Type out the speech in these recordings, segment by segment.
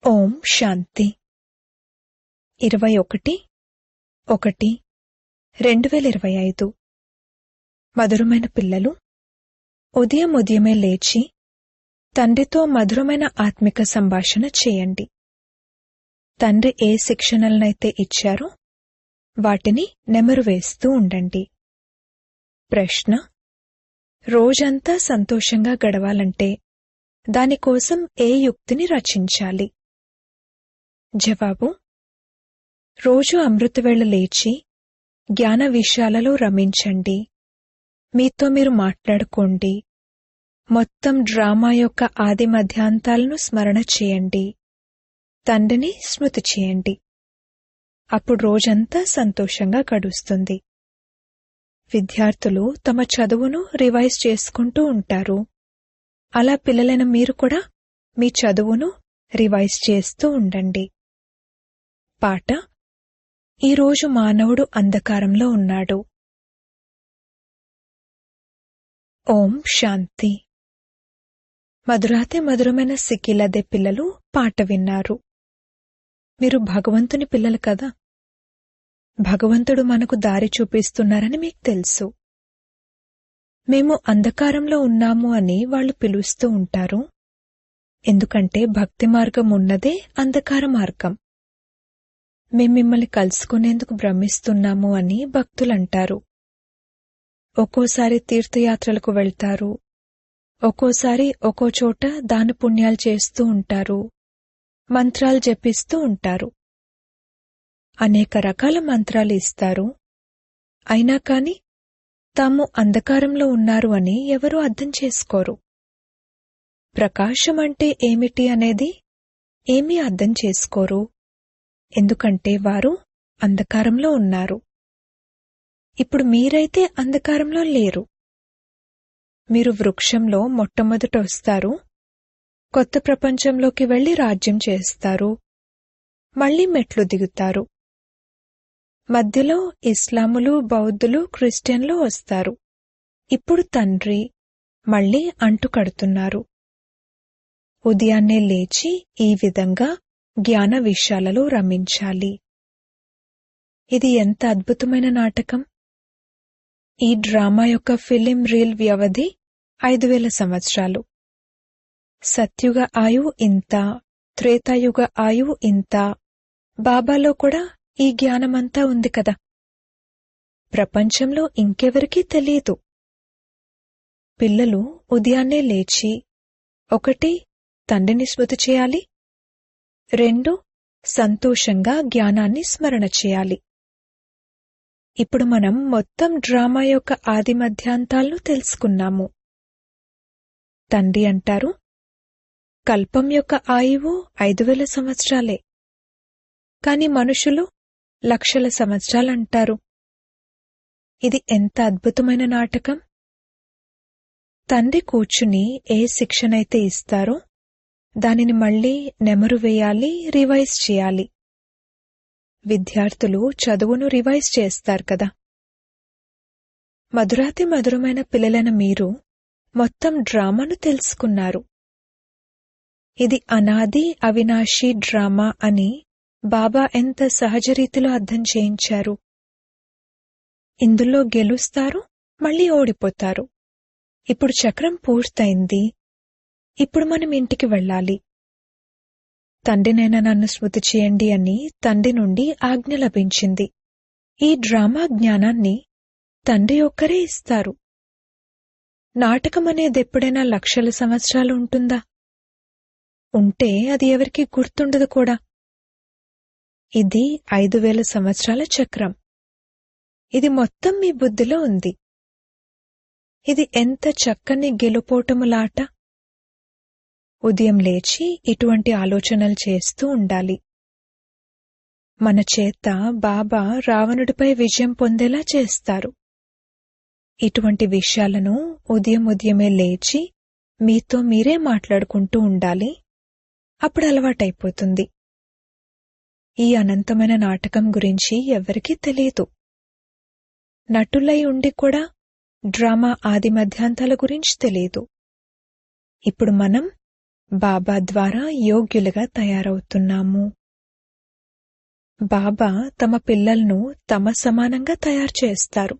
ఓం శాంతి 21/1/2025 మధురమైన పిల్లలు, ఉదయమే లేచి తండ్రితో మధురమైన ఆత్మిక సంభాషణ చేయండి. తండ్రి ఏ శిక్షణలనైతే ఇచ్చారో వాటిని నెమరువేస్తూ ఉండండి. ప్రశ్న: రోజంతా సంతోషంగా గడవాలంటే దానికోసం ఏ యుక్తిని రచించాలి? జవాబు: రోజు అమృతవేళ లేచి జ్ఞాన విషయాలలో రమించండి. మీతో మీరు మాట్లాడుకోండి. మొత్తం డ్రామా యొక్క ఆది మధ్యాంతాలను స్మరణ చేయండి. తండ్రిని స్మృతి చేయండి. అప్పుడు రోజంతా సంతోషంగా గడుస్తుంది. విద్యార్థులు తమ చదువును రివైజ్ చేసుకుంటూ ఉంటారు. అలా పిల్లలైన మీరు కూడా మీ చదువును రివైజ్ చేస్తూ ఉండండి. పాట: ఈరోజు మానవుడు అంధకారంలో ఉన్నాడు. ఓం శాంతి. మధురమైన సిక్కిలదే పిల్లలు పాట విన్నారు. మీరు భగవంతుని పిల్లలు కదా. భగవంతుడు మనకు దారి చూపిస్తున్నారని మీకు తెలుసు. మేము అంధకారంలో ఉన్నాము అని వాళ్ళు పిలుస్తూ ఉంటారు. ఎందుకంటే భక్తి మార్గం ఉన్నదే అంధకార మార్గం. మేం మిమ్మల్ని కలుసుకునేందుకు భ్రమిస్తున్నాము అని భక్తులంటారు. ఒక్కోసారి తీర్థయాత్రలకు వెళ్తారు. ఒక్కోసారి ఒక్కో చోట దాన పుణ్యాలు చేస్తూ ఉంటారు. మంత్రాలు జపిస్తూ ఉంటారు. అనేక రకాల మంత్రాలు ఇస్తారు. అయినా కాని తాము అంధకారంలో ఉన్నారు అని ఎవరూ అర్థం చేసుకోరు. ప్రకాశం అంటే ఏమిటి అనేది ఏమీ అర్థం చేసుకోరు. ఎందుకంటే వారు అంధకారంలో ఉన్నారు. ఇప్పుడు మీరైతే అంధకారంలో లేరు. మీరు వృక్షంలో మొట్టమొదట వస్తారు. కొత్త ప్రపంచంలోకి వెళ్లి రాజ్యం చేస్తారు. మళ్లీ మెట్లు దిగుతారు. మధ్యలో ఇస్లాములు, బౌద్ధులు, క్రిస్టియన్లు వస్తారు. ఇప్పుడు తండ్రి మళ్లీ అంటుకడుతున్నారు. ఉదయాన్నే లేచి ఈ విధంగా జ్ఞాన విషయాలలో రమించాలి. ఇది ఎంత అద్భుతమైన నాటకం! ఈ డ్రామా యొక్క ఫిలిం రీల్ వ్యవధి 5000 సంవత్సరాలు. సత్యుగ ఆయువు ఇంత, త్రేతాయుగ ఆయువు ఇంత. బాబాలో కూడా ఈ జ్ఞానమంతా ఉంది కదా. ప్రపంచంలో ఇంకెవరికీ తెలియదు. పిల్లలు ఉదయాన్నే లేచి 1. తండ్రిని స్మృతి చేయాలి. 2. సంతోషంగా జ్ఞానాన్ని స్మరణ చేయాలి. ఇప్పుడు మనం మొత్తం డ్రామా యొక్క ఆది మధ్యాంతాలను తెలుసుకున్నాము. తండ్రి అంటారు, కల్పం యొక్క ఆయువు 5000 సంవత్సరాలే. కాని మనుషులు లక్షల సంవత్సరాలంటారు. ఇది ఎంత అద్భుతమైన నాటకం! తండ్రి కూర్చుని ఏ శిక్షణైతే ఇస్తారో దానిని మళ్లీ నెమరు వేయాలి, రివైజ్ చేయాలి. విద్యార్థులు చదువును రివైజ్ చేస్తారు కదా. మధురమైన పిల్లలైన మీరు మొత్తం డ్రామాను తెలుసుకున్నారు. ఇది అనాది అవినాశీ డ్రామా అని బాబా ఎంత సహజరీతిలో అర్థం చేయించారు. ఇందులో గెలుస్తారు, మళ్లీ ఓడిపోతారు. ఇప్పుడు చక్రం పూర్తయింది. ఇప్పుడు మనం ఇంటికి వెళ్ళాలి. తండ్రినైనా నన్ను స్మృతి చేయండి అని తండ్రి నుండి ఆజ్ఞ లభించింది. ఈ డ్రామా జ్ఞానాన్ని తండ్రి ఒక్కరే ఇస్తారు. నాటకమనేదెప్పుడైనా లక్షల సంవత్సరాలు ఉంటుందా? ఉంటే అది ఎవరికీ గుర్తుండదు కూడా. ఇది 5000 సంవత్సరాల చక్రం. ఇది మొత్తం మీ బుద్ధిలో ఉంది. ఇది ఎంత చక్కని గెలుపోటములాట! ఉదయం లేచి ఇటువంటి ఆలోచనలు చేస్తూ ఉండాలి. మన చేత బాబా రావణుడిపై విజయం పొందేలా చేస్తారు. ఇటువంటి విషయాలను ఉదయమే లేచి మీతో మీరే మాట్లాడుకుంటూ ఉండాలి. అప్పుడు అలవాటైపోతుంది. ఈ అనంతమైన నాటకం గురించి ఎవరికీ తెలియదు. నటులై ఉండి కూడా డ్రామా ఆది మధ్యాంతాల గురించి తెలియదు. ఇప్పుడు మనం బాబా ద్వారా యోగ్యులుగా తయారవుతున్నాము. బాబా తమ పిల్లలను తమ సమానంగా తయారు చేస్తారు.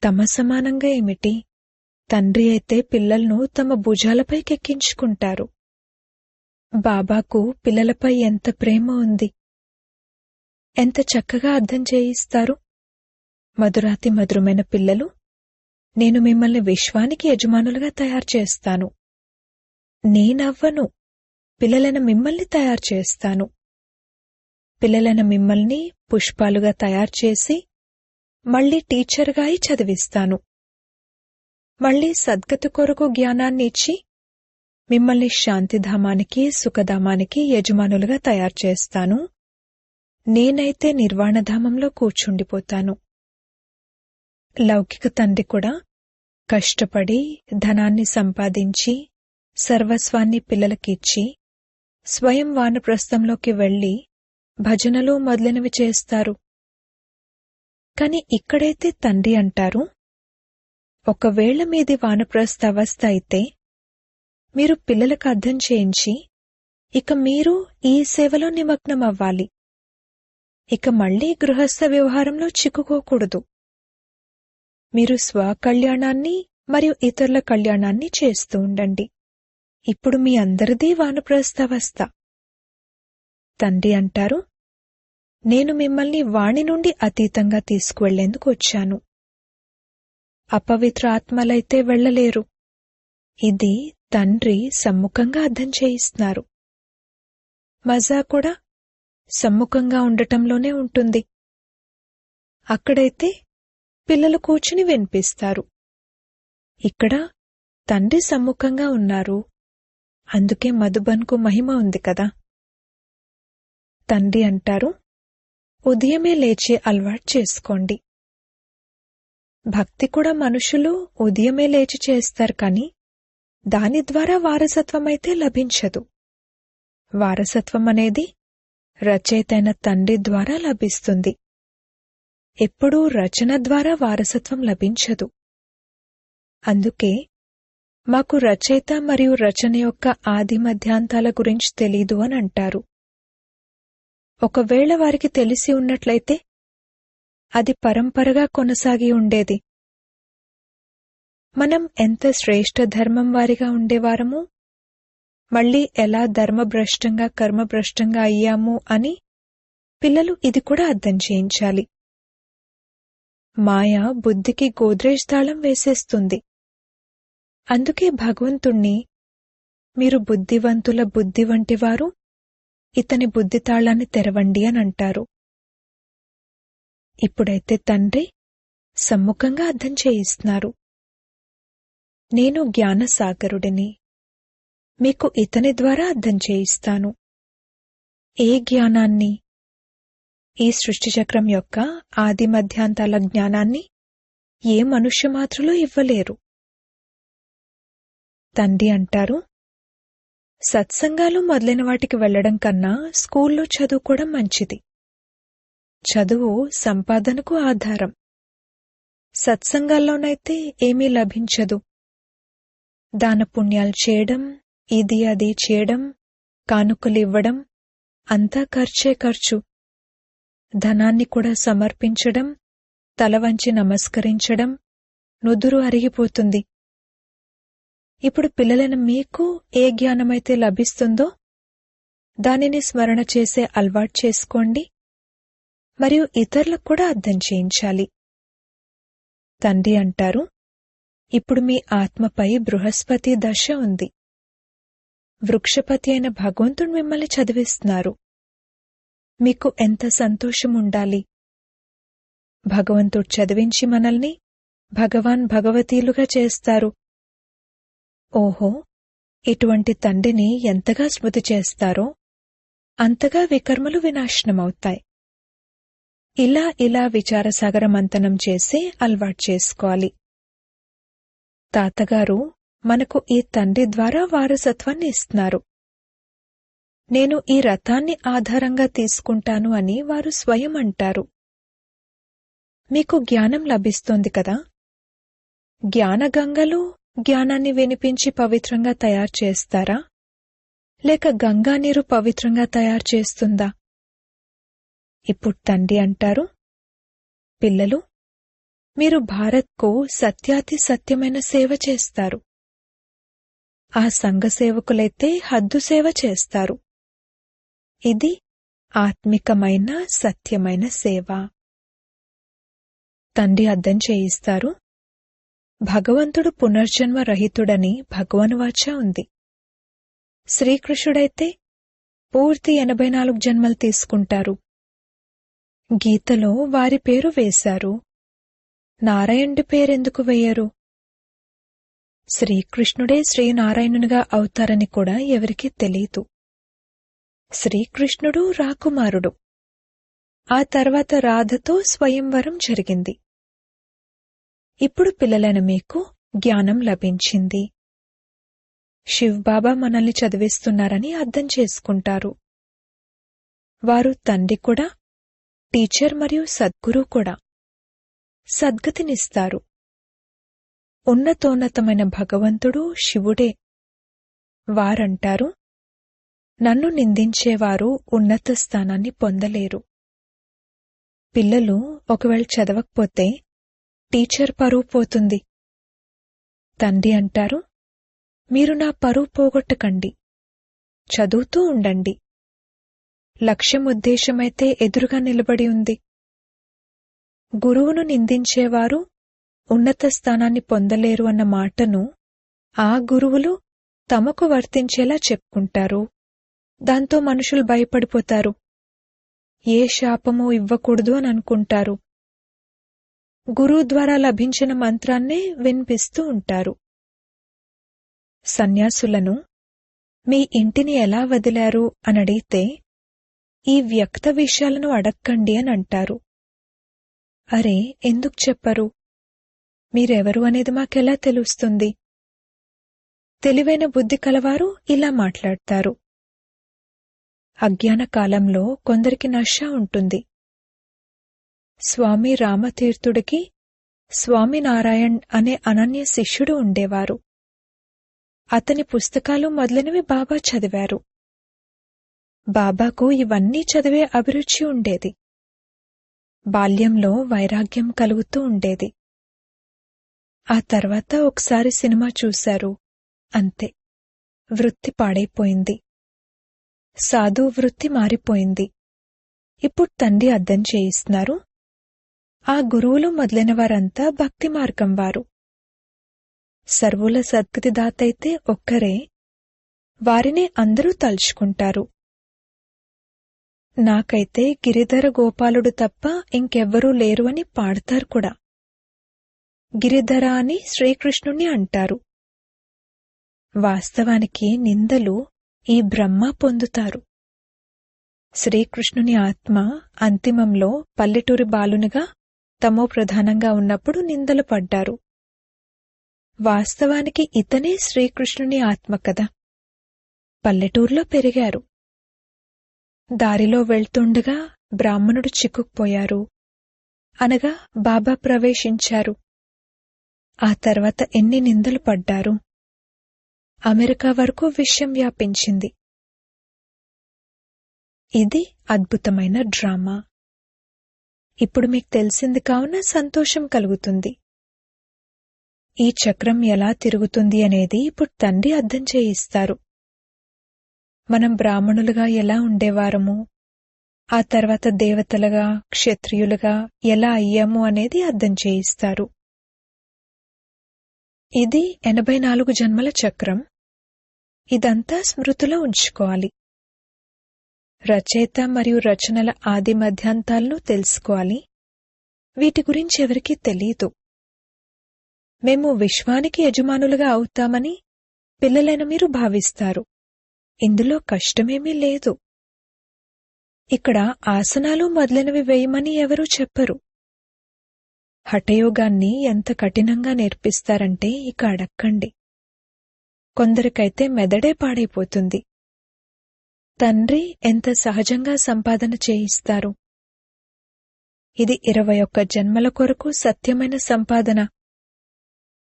తమ సమానంగా ఏమిటి? తండ్రి అయితే పిల్లలను తమ భుజాలపైకెక్కించుకుంటారు. బాబాకు పిల్లలపై ఎంత ప్రేమ ఉంది! ఎంత చక్కగా అర్థం చేయిస్తారు. మధురాతి మధురమైన పిల్లలు, నేను మిమ్మల్ని విశ్వానికి యజమానులుగా తయారు చేస్తాను. నేనవ్వను, పిల్లలైన మిమ్మల్ని తయారు చేస్తాను. పిల్లలైన మిమ్మల్ని పుష్పాలుగా తయారు చేసి మళ్లీ టీచర్గా అయి చదివిస్తాను. మళ్లీ సద్గతి కొరకు జ్ఞానాన్ని ఇచ్చి మిమ్మల్ని శాంతిధామానికి సుఖధామానికి యజమానులుగా తయారు చేస్తాను. నేనైతే నిర్వాణధామంలో కూర్చుండిపోతాను. లౌకిక తండ్రి కూడా కష్టపడి ధనాన్ని సంపాదించి సర్వస్వాన్ని పిల్లలకిచ్చి స్వయం వానప్రస్థంలోకి వెళ్లి భజనలు మొదలైనవి చేస్తారు. కాని ఇక్కడైతే తండ్రి అంటారు, ఒకవేళ మీది వానప్రస్థ అవస్థ అయితే మీరు పిల్లలకు అర్థం చేయించి ఇక మీరు ఈ సేవలో నిమగ్నమవ్వాలి. ఇక మళ్లీ గృహస్థ వ్యవహారంలో చిక్కుకోకూడదు. మీరు స్వకళ్యాణాన్ని మరియు ఇతరుల కళ్యాణాన్ని చేస్తూ ఉండండి. ఇప్పుడు మీ అందరిదీ వానప్రస్థావస్థ. తండ్రి అంటారు, నేను మిమ్మల్ని వాణి నుండి అతీతంగా తీసుకువెళ్లేందుకు వచ్చాను. అపవిత్ర ఆత్మలైతే వెళ్లలేరు. ఇది తండ్రి సమ్ముఖంగా అర్థం చేయిస్తున్నారు. మజా కూడా సమ్ముఖంగా ఉండటంలోనే ఉంటుంది. అక్కడైతే పిల్లలు కూర్చుని వినిపిస్తారు. ఇక్కడ తండ్రి సమ్ముఖంగా ఉన్నారు. అందుకే మధుబన్కు మహిమ ఉంది కదా. తండ్రి అంటారు, ఉదయమే లేచి అలవాటు చేసుకోండి. భక్తి కూడా మనుషులు ఉదయమే లేచి చేస్తారు, కాని దాని ద్వారా వారసత్వమైతే లభించదు. వారసత్వం అనేది రచయితైన తండ్రి ద్వారా లభిస్తుంది. ఎప్పుడూ రచన ద్వారా వారసత్వం లభించదు. అందుకే మాకు రచయిత మరియు రచన యొక్క ఆది మధ్యాంతాల గురించి తెలీదు అని అంటారు. ఒకవేళ వారికి తెలిసి ఉన్నట్లయితే అది పరంపరగా కొనసాగి ఉండేది. మనం ఎంత శ్రేష్ఠ ధర్మం వారిగా ఉండేవారము, మళ్లీ ఎలా ధర్మభ్రష్టంగా కర్మభ్రష్టంగా అయ్యాము అని పిల్లలు ఇది కూడా అర్థం చేయించాలి. మాయ బుద్ధికి గోద్రేజ్ తాళం వేసేస్తుంది. అందుకే భగవంతుణ్ణి మీరు బుద్ధివంతుల బుద్ధి వంటివారు, ఇతని బుద్ధి తాళాన్ని తెరవండి అని అంటారు. ఇప్పుడైతే తండ్రి సమ్ముఖంగా అర్థం చేయిస్తున్నారు. నేను జ్ఞానసాగరుడిని, మీకు ఇతని ద్వారా అర్థం చేయిస్తాను. ఏ జ్ఞానాన్ని? ఈ సృష్టిచక్రం యొక్క ఆది మధ్యాంతాల జ్ఞానాన్ని ఏ మనుష్యమాతృలు ఇవ్వలేరు. తండ్రి అంటారు, సత్సంగాలు మొదలైన వాటికి వెళ్లడం కన్నా స్కూల్లో చదువుకోవడం మంచిది. చదువు సంపాదనకు ఆధారం. సత్సంగాల్లోనైతే ఏమీ లభించదు. దానపుణ్యాలు చేయడం, ఇది అది చేయడం, కానుకలివ్వడం అంతా ఖర్చే ఖర్చు. ధనాన్ని కూడా సమర్పించడం, తల వంచి నమస్కరించడం, నుదురు అరిగిపోతుంది. ఇప్పుడు పిల్లలైన మీకు ఏ జ్ఞానమైతే లభిస్తుందో దానిని స్మరణ చేసే అలవాటు చేసుకోండి మరియు ఇతరులకు కూడా అర్థం చేయించాలి. తండ్రి అంటారు, ఇప్పుడు మీ ఆత్మపై బృహస్పతి దశ ఉంది. వృక్షపతి అయిన భగవంతుడు మిమ్మల్ని చదివిస్తున్నారు. మీకు ఎంత సంతోషం ఉండాలి. భగవంతుడు చదివించి మనల్ని భగవాన్ భగవతీలుగా చేస్తారు. ఓహో, ఇటువంటి తండ్రిని ఎంతగా స్మృతి చేస్తారో అంతగా వికర్మలు వినాశనమవుతాయి. ఇలా విచారసాగర మంతనం చేసి అలవాటు చేసుకోవాలి. తాతగారు మనకు ఈ తండ్రి ద్వారా వారసత్వాన్ని ఇస్తున్నారు. నేను ఈ రథాన్ని ఆధారంగా తీసుకుంటాను అని వారు స్వయం అంటారు. మీకు జ్ఞానం లభిస్తోంది కదా. జ్ఞానగంగలు జ్ఞానాన్ని వినిపించి పవిత్రంగా తయారు చేస్తారా? లేక గంగా నీరు పవిత్రంగా తయారు చేస్తుందా? ఇప్పుడు తండ్రి అంటారు, పిల్లలు, మీరు భారత్కు సత్యాతి సత్యమైన సేవ చేస్తారు. ఆ సంఘ సేవకులైతే హద్దు సేవ చేస్తారు. ఇది ఆత్మికమైన సత్యమైన సేవ. తండ్రి అర్థం చేయిస్తారు, భగవంతుడు పునర్జన్మ రహితుడని భగవన్వాచ ఉంది. శ్రీకృష్ణుడైతే పూర్తి 84 జన్మలు తీసుకుంటారు. గీతలో వారి పేరు వేశారు, నారాయణుడి పేరెందుకు వేయరు? శ్రీకృష్ణుడే శ్రీనారాయణునిగా అవుతారని కూడా ఎవరికీ తెలీదు. శ్రీకృష్ణుడు రాకుమారుడు. ఆ తర్వాత రాధతో స్వయంవరం జరిగింది. ఇప్పుడు పిల్లలైన మీకు జ్ఞానం లభించింది. శివ్బాబా మనల్ని చదివిస్తున్నారని అర్థం చేసుకుంటారు. వారు తండ్రి కూడా, టీచర్ మరియు సద్గురు కూడా. సద్గతినిస్తారు. ఉన్నతోన్నతమైన భగవంతుడు శివుడే. వారంటారు, నన్ను నిందించేవారు ఉన్నత స్థానాన్ని పొందలేరు. పిల్లలు ఒకవేళ చదవకపోతే టీచర్ పరువు పోతుంది. తండ్రి అంటారు, మీరు నా పరువు పోగొట్టకండి, చదువుతూ ఉండండి. లక్ష్యముద్దేశమైతే ఎదురుగా నిలబడి ఉంది. గురువును నిందించేవారు ఉన్నత స్థానాన్ని పొందలేరు అన్న మాటను ఆ గురువులు తమకు వర్తించేలా చెప్పుకుంటారు. దాంతో మనుషులు భయపడిపోతారు. ఏ శాపమూ ఇవ్వకూడదు అని అనుకుంటారు. గురువు ద్వారా లభించిన మంత్రాన్నే వినిపిస్తూ ఉంటారు. సన్యాసులను మీ ఇంటిని ఎలా వదిలారు అని అడిగితే ఈ వ్యక్త విషయాలను అడక్కండి అని అంటారు. అరే, ఎందుకు చెప్పరు? మీరెవరు అనేది మాకెలా తెలుస్తుంది? తెలివైన బుద్ధి కలవారు ఇలా మాట్లాడతారు. అజ్ఞాన కాలంలో కొందరికి నష ఉంటుంది. స్వామి రామతీర్థుడికి స్వామినారాయణ్ అనే అనన్య శిష్యుడు ఉండేవారు. అతని పుస్తకాలు మొదలైనవి బాబా చదివారు. బాబాకు ఇవన్నీ చదివే అభిరుచి ఉండేది. బాల్యంలో వైరాగ్యం కలుగుతూ ఉండేది. ఆ తర్వాత ఒకసారి సినిమా చూశారు. అంతే, వృత్తి పాడైపోయింది. సాధు వృత్తి మారిపోయింది. ఇప్పుడు తండ్రి అర్థం చేయిస్తున్నారు, ఆ గురువులు మొదలైన వారంతా భక్తి మార్గం వారు. సర్వుల సద్గతిదాతైతే ఒక్కరే. వారినే అందరూ తలుచుకుంటారు. నాకైతే గిరిధర గోపాలుడు తప్ప ఇంకెవ్వరూ లేరు అని పాడతారు కూడా. గిరిధర అని శ్రీకృష్ణుణ్ణి అంటారు. వాస్తవానికి నిందలు ఈ బ్రహ్మ పొందుతారు. శ్రీకృష్ణుని ఆత్మ అంతిమంలో పల్లెటూరి బాలునిగా తమో ప్రధానంగా ఉన్నప్పుడు నిందలు పడ్డారు. వాస్తవానికి ఇతనే శ్రీకృష్ణుని ఆత్మ కదా. పల్లెటూరులో పెరిగారు. దారిలో వెళ్తుండగా బ్రాహ్మణుడు చిక్కుకుపోయారు. అనగా బాబా ప్రవేశించారు. ఆ తర్వాత ఎన్ని నిందలు పడ్డారు. అమెరికా వరకు విషయం వ్యాపించింది. ఇది అద్భుతమైన డ్రామా. ఇప్పుడు మీకు తెలిసింది కావున సంతోషం కలుగుతుంది. ఈ చక్రం ఎలా తిరుగుతుంది అనేది ఇప్పుడు తండ్రి అర్థం చేయిస్తారు. మనం బ్రాహ్మణులుగా ఎలా ఉండేవారము, ఆ తర్వాత దేవతలుగా, క్షత్రియులుగా ఎలా అయ్యాము అనేది అర్థం చేయిస్తారు. ఇది 84 జన్మల చక్రం. ఇదంతా స్మృతిలో ఉంచుకోవాలి. రచయిత మరియు రచనల ఆది మధ్యాంతాలను తెలుసుకోవాలి. వీటి గురించి ఎవరికీ తెలీదు. మేము విశ్వానికి యజమానులుగా అవుతామని పిల్లలైన మీరు భావిస్తారు. ఇందులో కష్టమేమీ లేదు. ఇక్కడ ఆసనాలు మొదలైనవి వేయమని ఎవరూ చెప్పరు. హఠయోగాన్ని ఎంత కఠినంగా నేర్పిస్తారంటే ఇక అడక్కండి. కొందరికైతే మెదడే పాడైపోతుంది. తండ్రి ఎంత సహజంగా సంపాదన చేయిస్తారు. ఇది 21 జన్మల కొరకు సత్యమైన సంపాదన.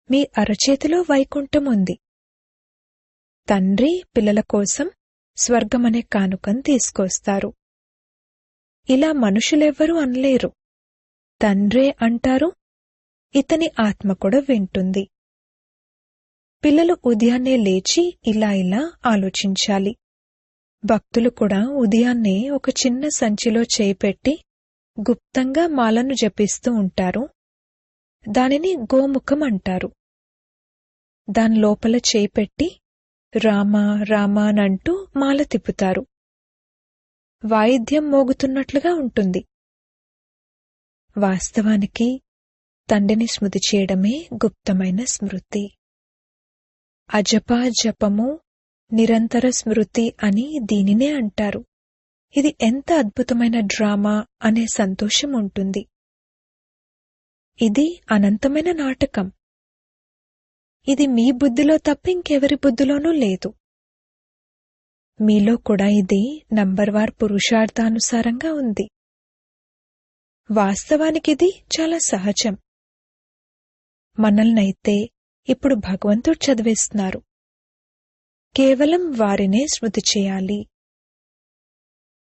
మీ అరచేతిలో వైకుంఠం ఉంది. తండ్రి పిల్లల కోసం స్వర్గమనే కానుకను తీసుకొస్తారు. ఇలా మనుషులెవ్వరూ అనలేరు, తండ్రే అంటారు. ఇతని ఆత్మ కూడా వింటుంది. పిల్లలు ఉదయాన్నే లేచి ఇలా ఆలోచించాలి. భక్తులు కూడా ఉదయాన్నే ఒక చిన్న సంచిలో చేయి పెట్టి గుప్తంగా మాలను జపిస్తూ ఉంటారు. దానిని గోముఖం అంటారు. దాని లోపల చేయి పెట్టి రామ రామ అనంటూ మాల తిప్పుతారు. వాయిద్యం మోగుతున్నట్లుగా ఉంటుంది. వాస్తవానికి తండ్రిని స్మృతి చేయడమే గుప్తమైన స్మృతి. అజపా జపము నిరంతర స్మృతి అని దీనినే అంటారు. ఇది ఎంత అద్భుతమైన డ్రామా అనే సంతోషం ఉంటుంది. ఇది అనంతమైన నాటకం. ఇది మీ బుద్ధిలో తప్ప ఇంకెవరి బుద్ధిలోనూ లేదు. మీలో కూడా ఇది నంబర్వార్ పురుషార్థానుసారంగా ఉంది. వాస్తవానికిది చాలా సహజం. మనల్నైతే ఇప్పుడు భగవంతుడు చదివేస్తున్నారు. కేవలం వారినే స్మృతి చేయాలి.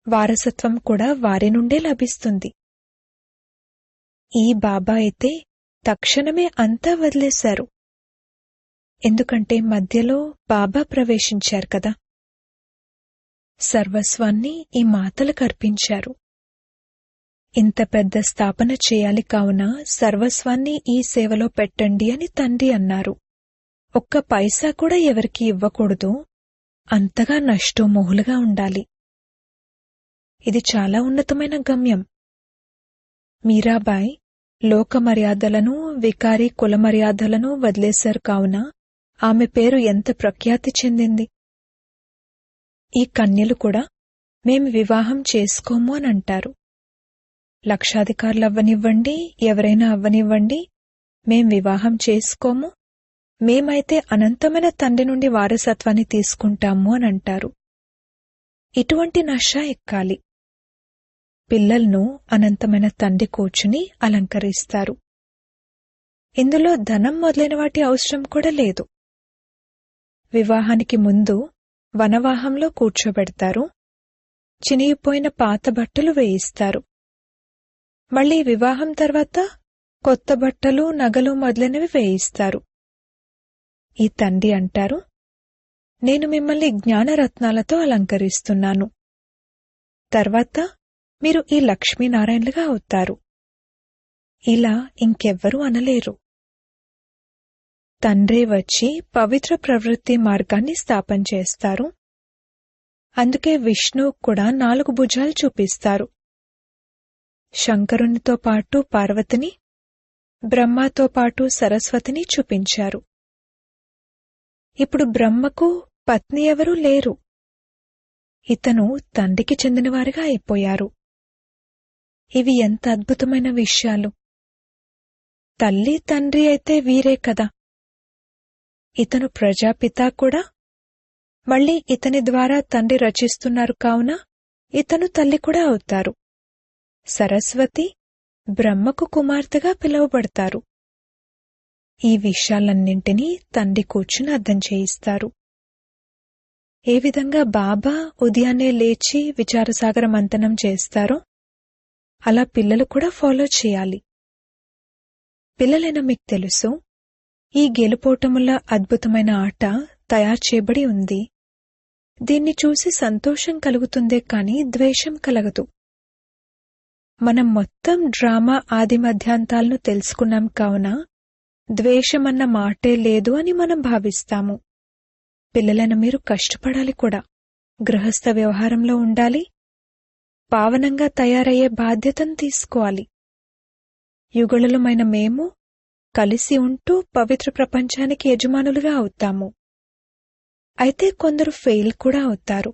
వారసత్వం కూడా వారి నుండే లభిస్తుంది. ఈ బాబా అయితే తక్షణమే అంతా వదిలేశారు. ఎందుకంటే మధ్యలో బాబా ప్రవేశించారు కదా. సర్వస్వాన్ని ఈ మాతలకు అర్పించారు. ఇంత పెద్ద స్థాపన చేయాలి కావున సర్వస్వాన్ని ఈ సేవలో పెట్టండి అని తండ్రి అన్నారు. ఒక్క పైసా కూడా ఎవరికి ఇవ్వకూడదు. అంతగా నష్టోమోహులుగా ఉండాలి. ఇది చాలా ఉన్నతమైన గమ్యం. మీరాబాయ్ లోక మర్యాదలను, వికారి కుల మర్యాదలను వదిలేశారు కావున ఆమె పేరు ఎంత ప్రఖ్యాతి చెందింది. ఈ కన్యలు కూడా మేం వివాహం చేసుకోము అని అంటారు. లక్షాధికారులవ్వనివ్వండి, ఎవరైనా అవ్వనివ్వండి, మేం వివాహం చేసుకోము, మేమైతే అనంతమైన తండ్రి నుండి వారసత్వాన్ని తీసుకుంటాము అని అంటారు. ఇటువంటి నష ఎక్కాలి. పిల్లలను అనంతమైన తండ్రి కూర్చుని అలంకరిస్తారు. ఇందులో ధనం మొదలైన వాటి అవసరం కూడా లేదు. వివాహానికి ముందు వనవాహంలో కూర్చోబెడతారు. చినిగిపోయిన పాత బట్టలు వేయిస్తారు. మళ్లీ వివాహం తర్వాత కొత్త బట్టలు, నగలు మొదలైనవి వేయిస్తారు. ఈ తండ్రి అంటారు, నేను మిమ్మల్ని జ్ఞానరత్నాలతో అలంకరిస్తున్నాను. తర్వాత మీరు ఈ లక్ష్మీనారాయణలుగా అవుతారు. ఇలా ఇంకెవ్వరూ అనలేరు. తండ్రే వచ్చి పవిత్ర ప్రవృత్తి మార్గాన్ని స్థాపన చేస్తారు. అందుకే విష్ణువు కూడా 4 భుజాలు చూపిస్తారు. శంకరునితో పాటు పార్వతిని, బ్రహ్మతో పాటు సరస్వతిని చూపించారు. ఇప్పుడు బ్రహ్మకు పత్ని ఎవరూ లేరు. ఇతను తండ్రికి చెందినవారిగా అయిపోయారు. ఇవి ఎంత అద్భుతమైన విషయాలు. తల్లి తండ్రి అయితే వీరే కదా. ఇతను ప్రజాపిత కూడా. మళ్లీ ఇతని ద్వారా తండ్రి రచిస్తున్నారు కావున ఇతను తల్లి కూడా అవుతారు. సరస్వతి బ్రహ్మకు కుమార్తెగా పిలువబడతారు. ఈ విషయాలన్నింటినీ తండ్రి కూర్చుని అర్థం చేయిస్తారు. ఏ విధంగా బాబా ఉదయాన్నే లేచి విచారసాగర మంథనం చేస్తారో అలా పిల్లలు కూడా ఫాలో చేయాలి. పిల్లలైన మీకు తెలుసు, ఈ గెలుపోటముల అద్భుతమైన ఆట తయారు చేయబడి ఉంది. దీన్ని చూసి సంతోషం కలుగుతుందే కాని ద్వేషం కలగదు. మనం మొత్తం డ్రామా ఆది మధ్యాంతాలను తెలుసుకున్నాం కావున ద్వేషమన్న మాటే లేదు అని మనం భావిస్తాము. పిల్లలైన మీరు కష్టపడాలి కూడా. గృహస్థ వ్యవహారంలో ఉండాలి. పావనంగా తయారయ్యే బాధ్యతను తీసుకోవాలి. యుగళులమైన మేము కలిసి ఉంటూ పవిత్ర ప్రపంచానికి యజమానులుగా అవుతాము. అయితే కొందరు ఫెయిల్ కూడా అవుతారు.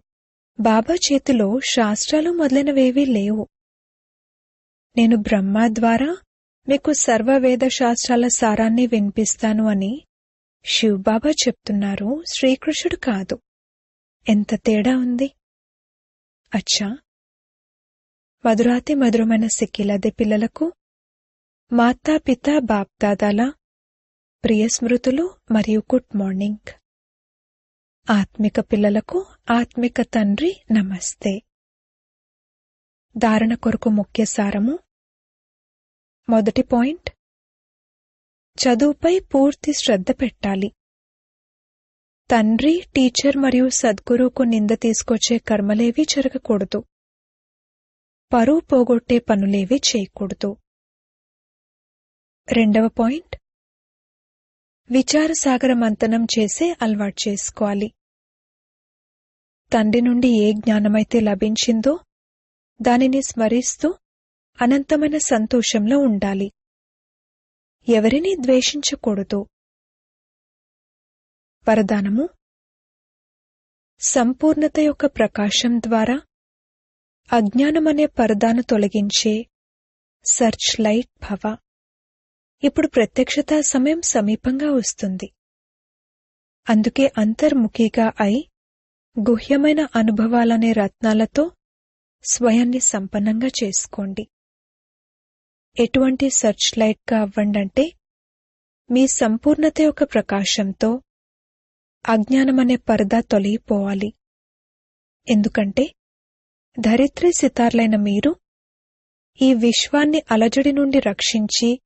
బాబా చేతిలో శాస్త్రాలు మొదలైనవేవీ లేవు. నేను బ్రహ్మ ద్వారా మీకు సర్వవేద శాస్త్రాల సారాన్ని వినిపిస్తాను అని శివబాబా చెప్తున్నారు, శ్రీకృష్ణుడు కాదు. ఎంత తేడా ఉంది. అచ్చా, మధురాతి మధురమైన సిక్కిలదే పిల్లలకు మాతాపితా బాప్దాదాల ప్రియ స్మృతులు మరియు గుడ్ మార్నింగ్. ఆత్మిక పిల్లలకు ఆత్మిక తండ్రి నమస్తే. ధారణ కొరకు ముఖ్య సారము. మొదటి పాయింట్, చదువుపై పూర్తి శ్రద్ధ పెట్టాలి. తండ్రి, టీచర్ మరియు సద్గురువుకు నింద తీసుకొచ్చే కర్మలేవీ జరగకూడదు. పరువు పోగొట్టే పనులేవీ చేయకూడదు. రెండవ పాయింట్, విచారసాగర మంతనం చేసే అలవాటు చేసుకోవాలి. తండ్రి నుండి ఏ జ్ఞానమైతే లభించిందో దానిని స్మరిస్తూ అనంతమైన సంతోషంలో ఉండాలి. ఎవరినీ ద్వేషించకూడదు. వరదానము. సంపూర్ణత యొక్క ప్రకాశం ద్వారా అజ్ఞానమనే పరదాను తొలగించే సర్చ్ లైట్ భవ. ఇప్పుడు ప్రత్యక్షతా సమయం సమీపంగా వస్తుంది. అందుకే అంతర్ముఖిగా అయి గుహ్యమైన అనుభవాలనే రత్నాలతో స్వయాన్ని సంపన్నంగా చేసుకోండి. ఎటువంటి సర్చ్ లైట్గా అవ్వండంటే మీ సంపూర్ణత యొక్క ప్రకాశంతో అజ్ఞానమనే పరదా తొలగిపోవాలి. ఎందుకంటే ధరిత్రి సితార్లైన మీరు ఈ విశ్వాన్ని అలజడి నుండి రక్షించి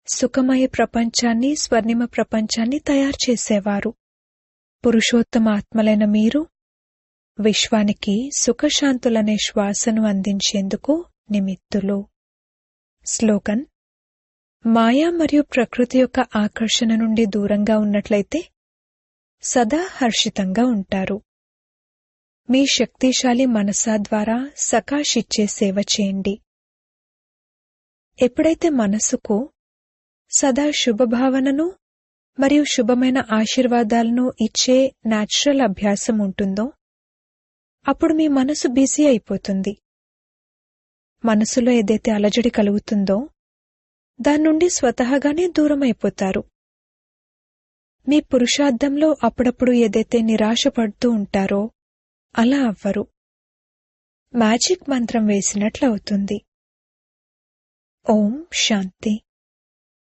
సుఖమయ ప్రపంచాన్ని, స్వర్ణిమ ప్రపంచాన్ని తయారు చేసేవారు. పురుషోత్తమ ఆత్మలైన మీరు విశ్వానికి సుఖశాంతులనే శ్వాసను అందించేందుకు నిమిత్తులు. స్లోగన్. మాయా మరియు ప్రకృతి యొక్క ఆకర్షణ నుండి దూరంగా ఉన్నట్లయితే సదా హర్షితంగా ఉంటారు. మీ శక్తిశాలి మనసా ద్వారా సకాషిచ్చే సేవ చేయండి. ఎప్పుడైతే మనసుకు సదా శుభభావనను మరియు శుభమైన ఆశీర్వాదాలను ఇచ్చే న్యాచురల్ అభ్యాసం ఉంటుందో అప్పుడు మీ మనసు బిజీ అయిపోతుంది. మనసులో ఏదైతే అలజడి కలుగుతుందో దాని నుండి స్వతహాగానే దూరమైపోతారు. మీ పురుషార్థంలో అప్పుడప్పుడు ఏదైతే నిరాశపడుతూ ఉంటారో అలా అవ్వరు. మ్యాజిక్ మంత్రం వేసినట్లవుతుంది. ఓం శాంతి.